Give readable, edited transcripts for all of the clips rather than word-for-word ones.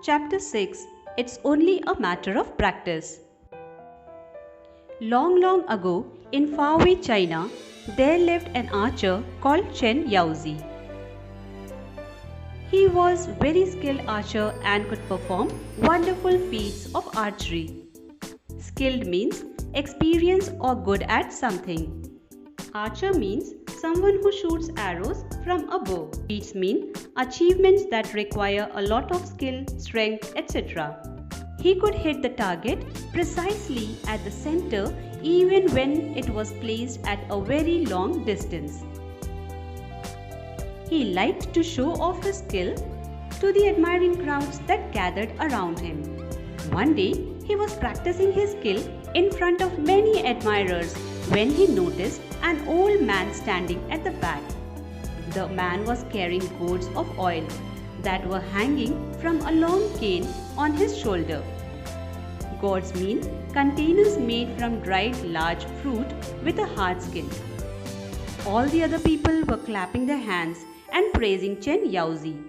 Chapter 6. It's only a matter of practice. Long, long ago, in faraway China, there lived an archer called Chen Yaozi. He was very skilled archer and could perform wonderful feats of archery. Skilled means experienced or good at something. Archer means someone who shoots arrows from a bow. Feats mean achievements that require a lot of skill, strength, etc. He could hit the target precisely at the center even when it was placed at a very long distance. He liked to show off his skill to the admiring crowds that gathered around him. One day, he was practicing his skill in front of many admirers when he noticed an old man standing at the back. The man was carrying gourds of oil that were hanging from a long cane on his shoulder. Gourds mean containers made from dried large fruit with a hard skin. All the other people were clapping their hands and praising Chen Yaozi.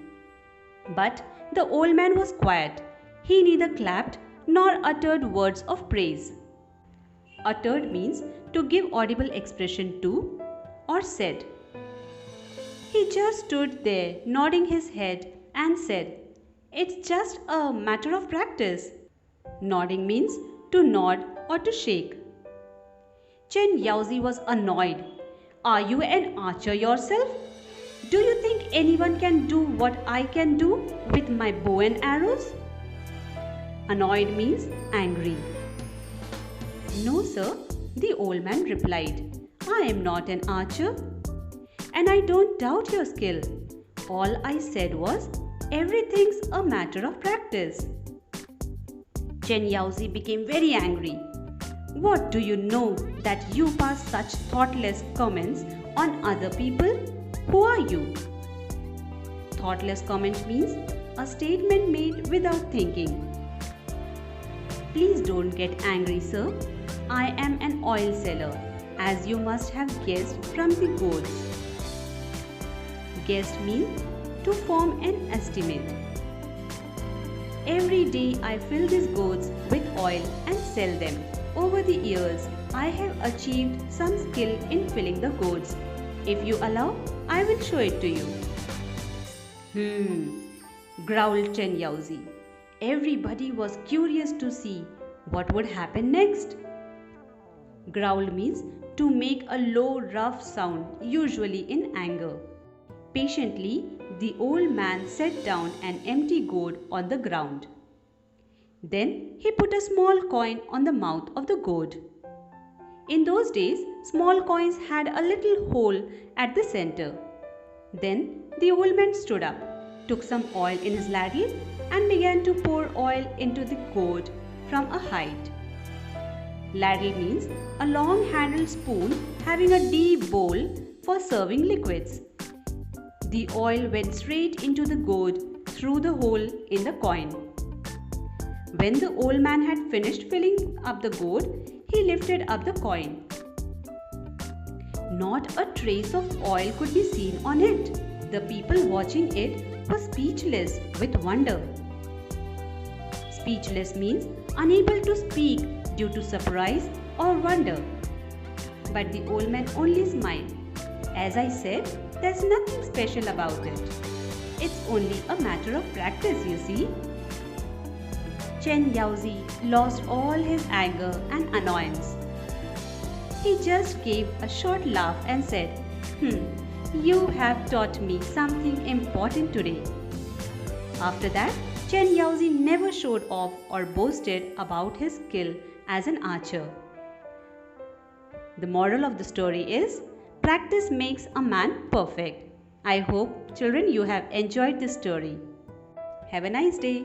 But the old man was quiet. He neither clapped nor uttered words of praise. Uttered means to give audible expression to or said. He just stood there nodding his head and said, "It's just a matter of practice." Nodding means to nod or to shake. Chen Yaozi was annoyed. "Are you an archer yourself? Do you think anyone can do what I can do with my bow and arrows?" Annoyed means angry. "No, sir," the old man replied. "I am not an archer. And I don't doubt your skill. All I said was, everything's a matter of practice." Chen Yaozi became very angry. "What do you know that you pass such thoughtless comments on other people? Who are you?" Thoughtless comment means a statement made without thinking. "Please don't get angry, sir. I am an oil seller, as you must have guessed from the gourds." Guess means to form an estimate. "Every day I fill these gourds with oil and sell them. Over the years, I have achieved some skill in filling the gourds. If you allow, I will show it to you." Growled Chen Yaozi. Everybody was curious to see what would happen next. Growl means to make a low, rough sound, usually in anger. Patiently, the old man set down an empty gourd on the ground. Then he put a small coin on the mouth of the gourd. In those days, small coins had a little hole at the center. Then the old man stood up, took some oil in his ladle, and began to pour oil into the gourd from a height. Ladle means a long-handled spoon having a deep bowl for serving liquids. The oil went straight into the gourd through the hole in the coin. When the old man had finished filling up the gourd, he lifted up the coin. Not a trace of oil could be seen on it. The people watching it were speechless with wonder. Speechless means unable to speak due to surprise or wonder. But the old man only smiled. "As I said, there's nothing special about it. It's only a matter of practice, you see." Chen Yaozi lost all his anger and annoyance. He just gave a short laugh and said, "You have taught me something important today." After that, Chen Yaozi never showed off or boasted about his skill as an archer. The moral of the story is, practice makes a man perfect. I hope, children, you have enjoyed this story. Have a nice day.